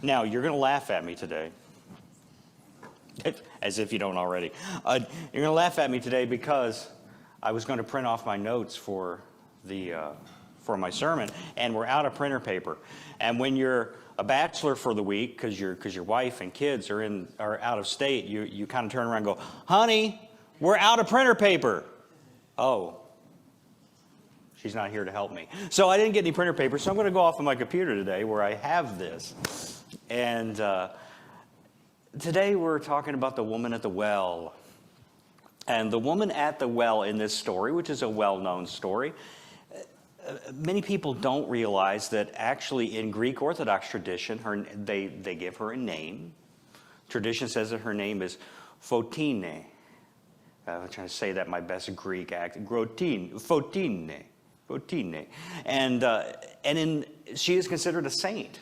Now, you're going to laugh at me today, as if you don't already. You're going to laugh at me today because I was going to print off my notes for my sermon, and we're out of printer paper. And when you're a bachelor for the week, because your wife and kids are out of state, you kind of turn around and go, "Honey, we're out of printer paper." Oh. She's not here to help me. So I didn't get any printer paper, so I'm going to go off on my computer today where I have this. And today we're talking about the woman at the well. And the woman at the well in this story, which is a well-known story, many people don't realize that actually in Greek Orthodox tradition, they give her a name. Tradition says that her name is Fotine. I'm trying to say that my best Greek accent. Fotine. And she is considered a saint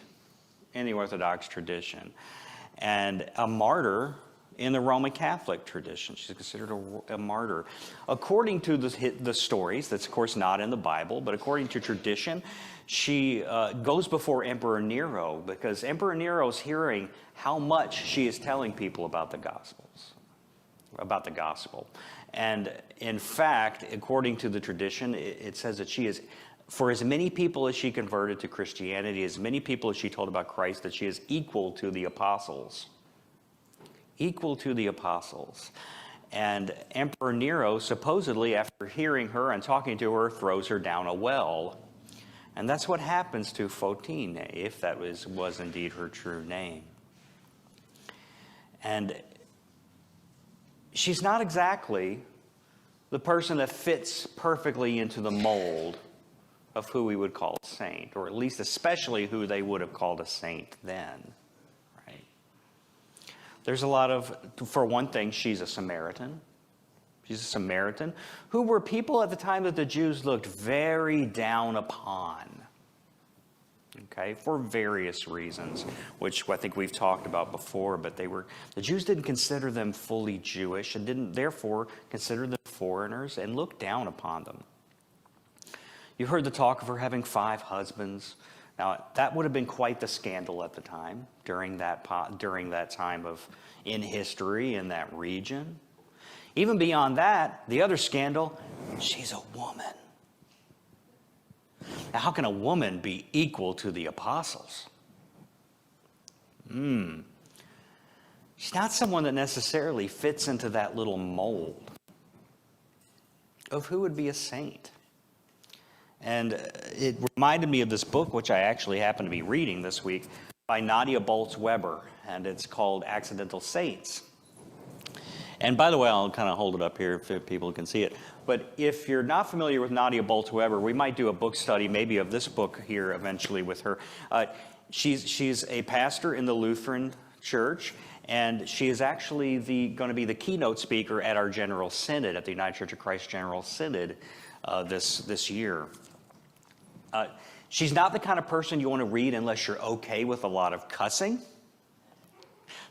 in the Orthodox tradition and a martyr in the Roman Catholic tradition. She's considered a martyr. According to the stories, that's of course not in the Bible, but according to tradition, she goes before Emperor Nero because Emperor Nero is hearing how much she is telling people about the gospel. And in fact, according to the tradition, it says that she is, for as many people as she converted to Christianity, as many people as she told about Christ, that she is equal to the apostles. Equal to the apostles. And Emperor Nero, supposedly, after hearing her and talking to her, throws her down a well. And that's what happens to Fotine, if that was indeed her true name. And she's not exactly the person that fits perfectly into the mold of who we would call a saint, or at least especially who they would have called a saint then, right? There's a lot of, for one thing, she's a Samaritan. She's a Samaritan who were people at the time that the Jews looked very down upon. Okay, for various reasons, which I think we've talked about before, but the Jews didn't consider them fully Jewish and didn't therefore consider them foreigners and looked down upon them. You heard the talk of her having 5 husbands. Now, that would have been quite the scandal at the time, during that time in history in that region. Even beyond that, the other scandal, she's a woman. Now, how can a woman be equal to the apostles? She's not someone that necessarily fits into that little mold of who would be a saint. And it reminded me of this book, which I actually happen to be reading this week, by Nadia Bolz-Weber, and it's called Accidental Saints. And by the way, I'll kind of hold it up here if people can see it. But if you're not familiar with Nadia Bolz-Weber, we might do a book study maybe of this book here eventually with her. She's a pastor in the Lutheran Church, and she is actually going to be the keynote speaker at our General Synod, at the United Church of Christ General Synod this year. She's not the kind of person you want to read unless you're okay with a lot of cussing.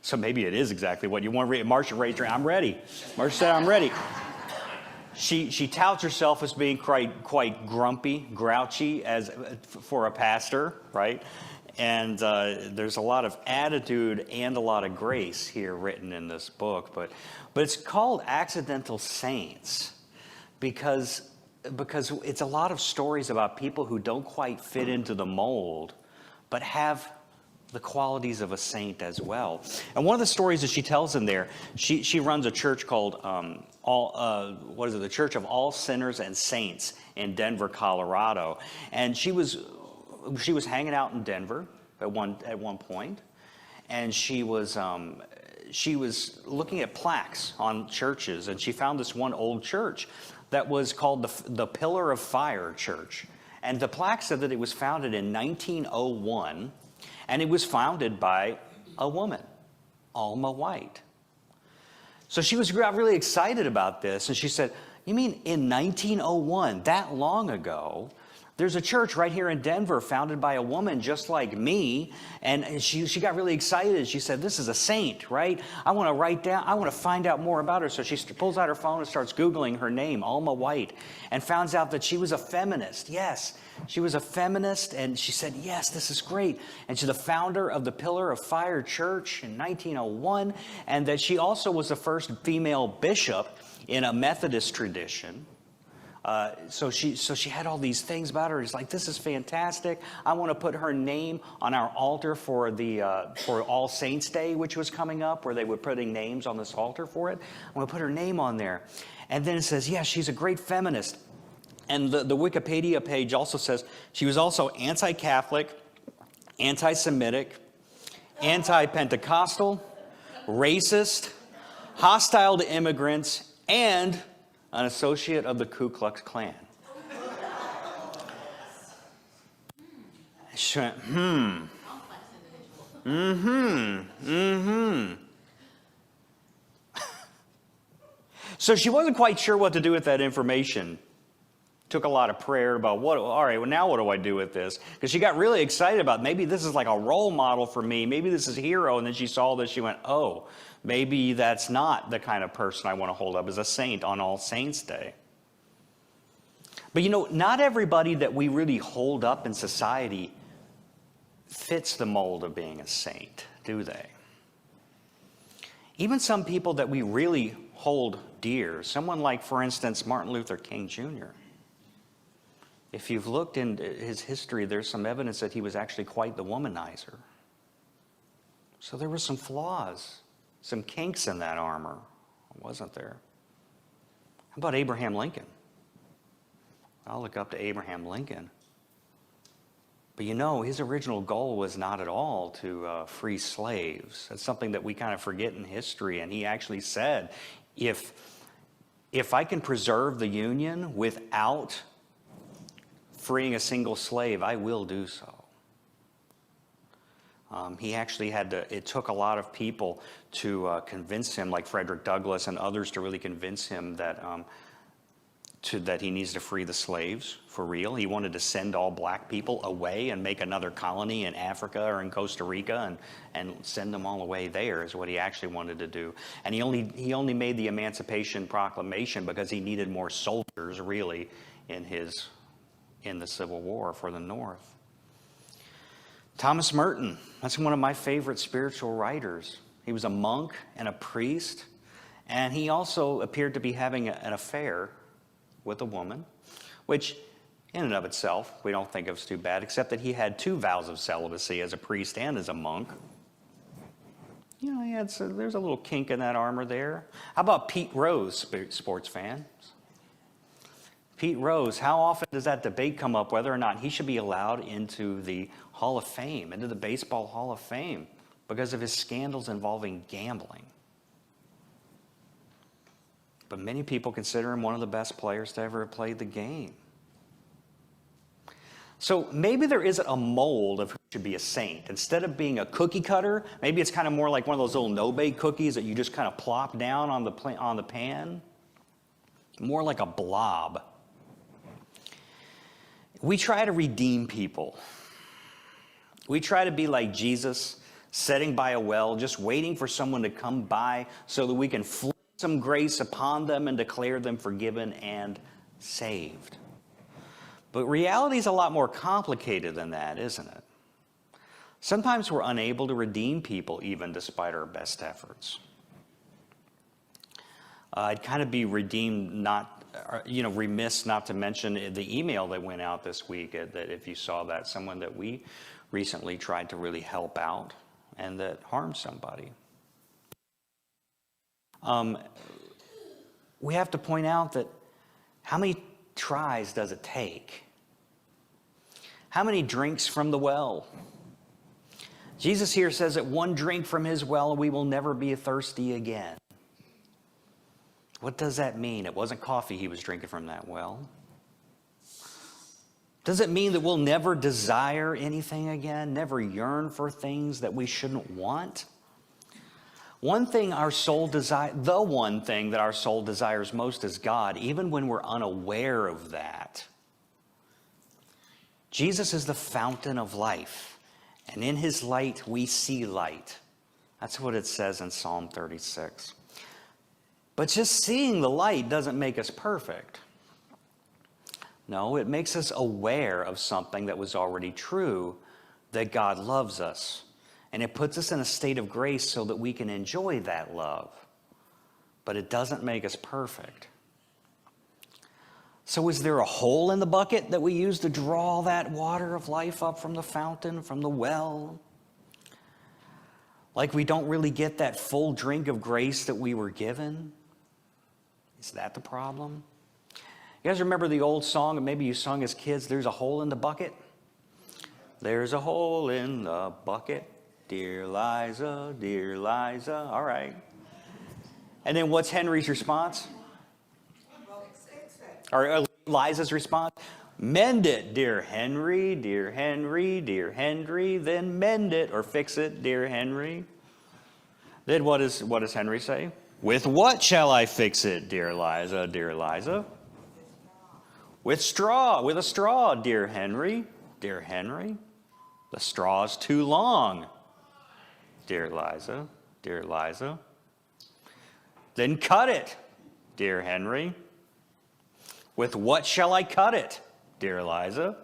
So maybe it is exactly what you want to read. Marcia raised her hand. I'm ready. Marcia said, I'm ready. She touts herself as being quite grumpy, grouchy for a pastor, right? And there's a lot of attitude and a lot of grace here written in this book. But it's called Accidental Saints because it's a lot of stories about people who don't quite fit into the mold, but have the qualities of a saint as well. And one of the stories that she tells in there, she runs a church called the Church of All Sinners and Saints in Denver, Colorado. And she was hanging out in Denver at one point, and she was looking at plaques on churches, and she found this one old church that was called the Pillar of Fire Church. And the plaque said that it was founded in 1901, and it was founded by a woman, Alma White. So she got really excited about this, and she said, "You mean in 1901, that long ago, There's a church right here in Denver founded by a woman just like me, and she got really excited. She said, this is a saint, right? I want to find out more about her. So she pulls out her phone and starts Googling her name, Alma White, and finds out that she was a feminist. Yes, she was a feminist, and she said, yes, this is great. And she's the founder of the Pillar of Fire Church in 1901, and that she also was the first female bishop in a Methodist tradition. So she had all these things about her. It's like, this is fantastic. I want to put her name on our altar for All Saints Day, which was coming up, where they were putting names on this altar for it. I want to put her name on there. And then it says, yeah, she's a great feminist. And the Wikipedia page also says she was also anti-Catholic, anti-Semitic, anti-Pentecostal, racist, hostile to immigrants, and an associate of the Ku Klux Klan. So she wasn't quite sure what to do with that information. Took a lot of prayer about all right, well, now what do I do with this? Because she got really excited about, maybe this is like a role model for me. Maybe this is a hero. And then she saw this, she went, oh, maybe that's not the kind of person I want to hold up as a saint on All Saints Day. But not everybody that we really hold up in society fits the mold of being a saint, do they? Even some people that we really hold dear, someone like, for instance, Martin Luther King Jr. If you've looked into his history, there's some evidence that he was actually quite the womanizer. So there were some flaws, some kinks in that armor, wasn't there? How about Abraham Lincoln? I'll look up to Abraham Lincoln. But his original goal was not at all to free slaves. That's something that we kind of forget in history. And he actually said, if I can preserve the Union without freeing a single slave, I will do so. He actually it took a lot of people to convince him, like Frederick Douglass and others, to really convince him that that he needs to free the slaves for real. He wanted to send all black people away and make another colony in Africa or in Costa Rica and send them all away there is what he actually wanted to do. And he only made the Emancipation Proclamation because he needed more soldiers, really, in the Civil War for the North. Thomas Merton, that's one of my favorite spiritual writers. He was a monk and a priest, and he also appeared to be having an affair with a woman, which in and of itself we don't think of as too bad, except that he had 2 vows of celibacy as a priest and as a monk. There's a little kink in that armor there. How about Pete Rose, sports fans? Pete Rose, how often does that debate come up whether or not he should be allowed into the Hall of Fame, into the Baseball Hall of Fame, because of his scandals involving gambling? But many people consider him one of the best players to ever have played the game. So maybe there isn't a mold of who should be a saint. Instead of being a cookie cutter, maybe it's kind of more like one of those little no-bake cookies that you just kind of plop down on the pan. More like a blob. We try to redeem people. We try to be like Jesus, sitting by a well, just waiting for someone to come by so that we can fling some grace upon them and declare them forgiven and saved. But reality is a lot more complicated than that, isn't it? Sometimes we're unable to redeem people even despite our best efforts. I'd kind of be remiss not to mention the email that went out this week, that if you saw that, someone that we recently tried to really help out and that harmed somebody. We have to point out that how many tries does it take? How many drinks from the well? Jesus here says that one drink from his well, we will never be thirsty again. What does that mean? It wasn't coffee he was drinking from that well. Does it mean that we'll never desire anything again, never yearn for things that we shouldn't want? The one thing that our soul desires most is God, even when we're unaware of that. Jesus is the fountain of life, and in his light we see light. That's what it says in Psalm 36. But just seeing the light doesn't make us perfect. No, it makes us aware of something that was already true, that God loves us. And it puts us in a state of grace so that we can enjoy that love. But it doesn't make us perfect. So is there a hole in the bucket that we use to draw that water of life up from the fountain, from the well? Like we don't really get that full drink of grace that we were given? Is that the problem? You guys remember the old song, and maybe you sung as kids, "There's a hole in the bucket"? There's a hole in the bucket, dear Liza, dear Liza. All right. And then what's Henry's response? Or Liza's response? Mend it, dear Henry, dear Henry, dear Henry. Then mend it or fix it, dear Henry. Then what does Henry say? With what shall I fix it, dear Liza, dear Liza? With a straw, dear Henry, dear Henry. The straw's too long, dear Liza, dear Liza. Then cut it, dear Henry. With what shall I cut it, dear Liza?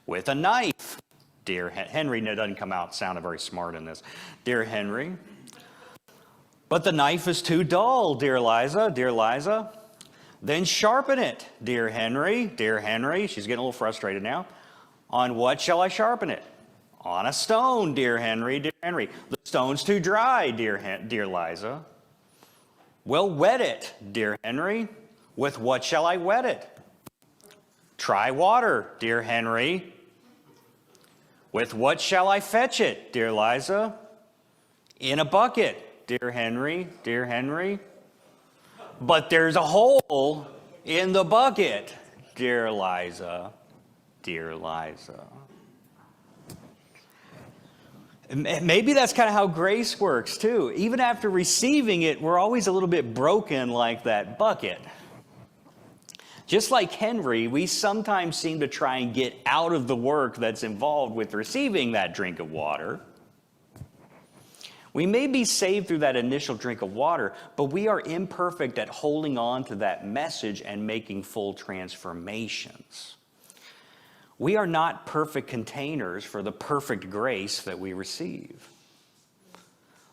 With a knife, dear Henry. No, it doesn't come out sounding very smart in this. Dear Henry. But the knife is too dull, dear Liza, dear Liza. Then sharpen it, dear Henry, dear Henry. She's getting a little frustrated now. On what shall I sharpen it? On a stone, dear Henry, dear Henry. The stone's too dry, dear Liza. Well, wet it, dear Henry. With what shall I wet it? Try water, dear Henry. With what shall I fetch it, dear Liza? In a bucket, dear Henry, dear Henry. But there's a hole in the bucket, dear Liza, dear Liza. Maybe that's kind of how grace works too. Even after receiving it, we're always a little bit broken like that bucket. Just like Henry, we sometimes seem to try and get out of the work that's involved with receiving that drink of water. We may be saved through that initial drink of water, but we are imperfect at holding on to that message and making full transformations. We are not perfect containers for the perfect grace that we receive.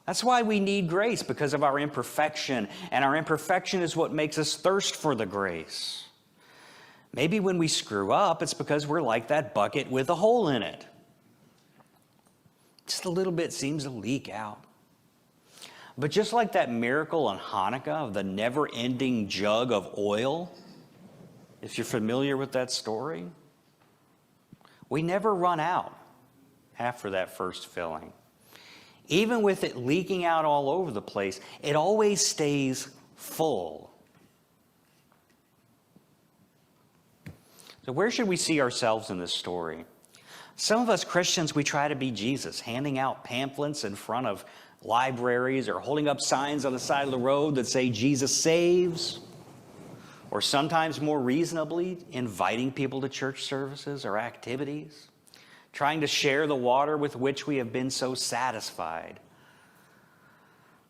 That's why we need grace, because of our imperfection, and our imperfection is what makes us thirst for the grace. Maybe when we screw up, it's because we're like that bucket with a hole in it. Just a little bit seems to leak out. But just like that miracle on Hanukkah of the never-ending jug of oil, if you're familiar with that story, we never run out after that first filling. Even with it leaking out all over the place, it always stays full. So where should we see ourselves in this story? Some of us Christians, we try to be Jesus, handing out pamphlets in front of libraries or holding up signs on the side of the road that say Jesus saves. Or sometimes more reasonably, inviting people to church services or activities, trying to share the water with which we have been so satisfied.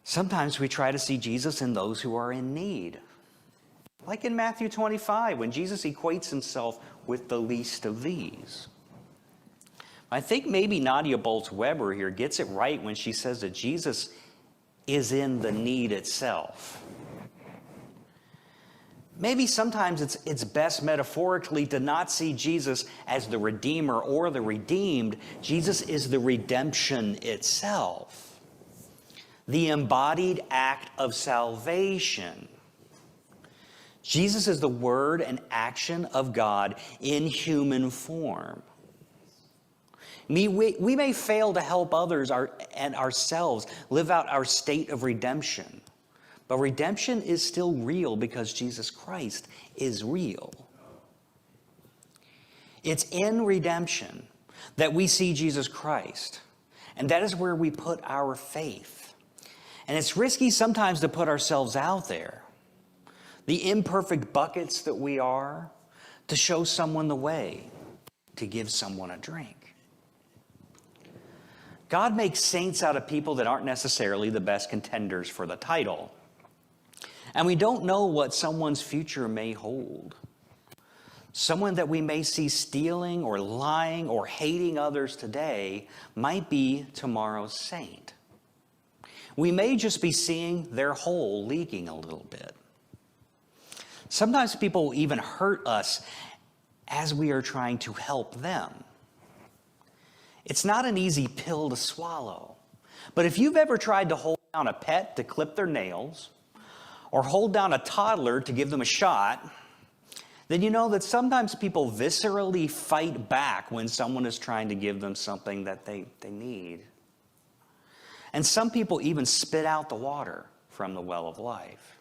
Sometimes we try to see Jesus in those who are in need. Like in Matthew 25, when Jesus equates himself with the least of these. I think maybe Nadia Bolz-Weber here gets it right when she says that Jesus is in the need itself. Maybe sometimes it's best metaphorically to not see Jesus as the Redeemer or the redeemed. Jesus is the redemption itself, the embodied act of salvation. Jesus is the word and action of God in human form. We may fail to help others and ourselves live out our state of redemption. But redemption is still real because Jesus Christ is real. It's in redemption that we see Jesus Christ. And that is where we put our faith. And it's risky sometimes to put ourselves out there, the imperfect buckets that we are, to show someone the way. to give someone a drink. God makes saints out of people that aren't necessarily the best contenders for the title. And we don't know what someone's future may hold. Someone that we may see stealing or lying or hating others today might be tomorrow's saint. We may just be seeing their hole leaking a little bit. Sometimes people even hurt us as we are trying to help them. It's not an easy pill to swallow. But if you've ever tried to hold down a pet to clip their nails, or hold down a toddler to give them a shot, then you know that sometimes people viscerally fight back when someone is trying to give them something that they need. And some people even spit out the water from the well of life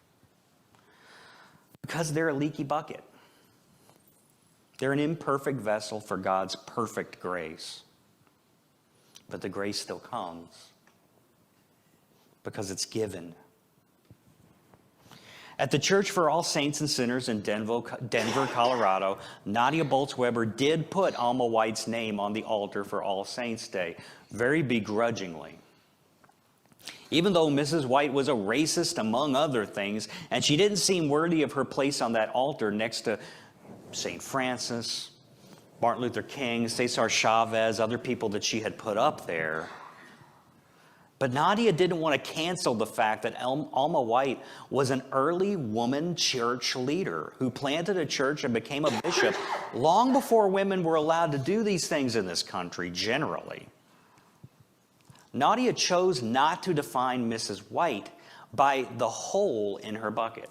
because they're a leaky bucket. They're an imperfect vessel for God's perfect grace. But the grace still comes because it's given. At the Church for All Saints and Sinners in Denver, Colorado, Nadia Bolz-Weber did put Alma White's name on the altar for All Saints Day, very begrudgingly. Even though Mrs. White was a racist, among other things, and she didn't seem worthy of her place on that altar next to St. Francis, Martin Luther King, Cesar Chavez, other people that she had put up there. But Nadia didn't want to cancel the fact that Alma White was an early woman church leader who planted a church and became a bishop long before women were allowed to do these things in this country, generally. Nadia chose not to define Mrs. White by the hole in her bucket.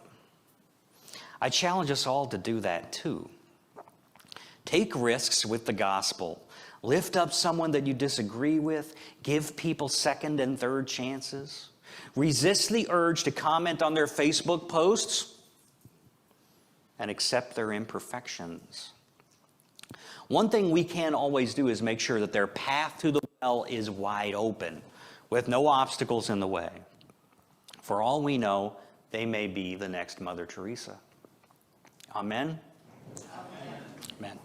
I challenge us all to do that too. Take risks with the gospel. Lift up someone that you disagree with. Give people second and third chances. Resist the urge to comment on their Facebook posts and accept their imperfections. One thing we can always do is make sure that their path to the well is wide open, with no obstacles in the way. For all we know, they may be the next Mother Teresa. Amen? Amen. Amen.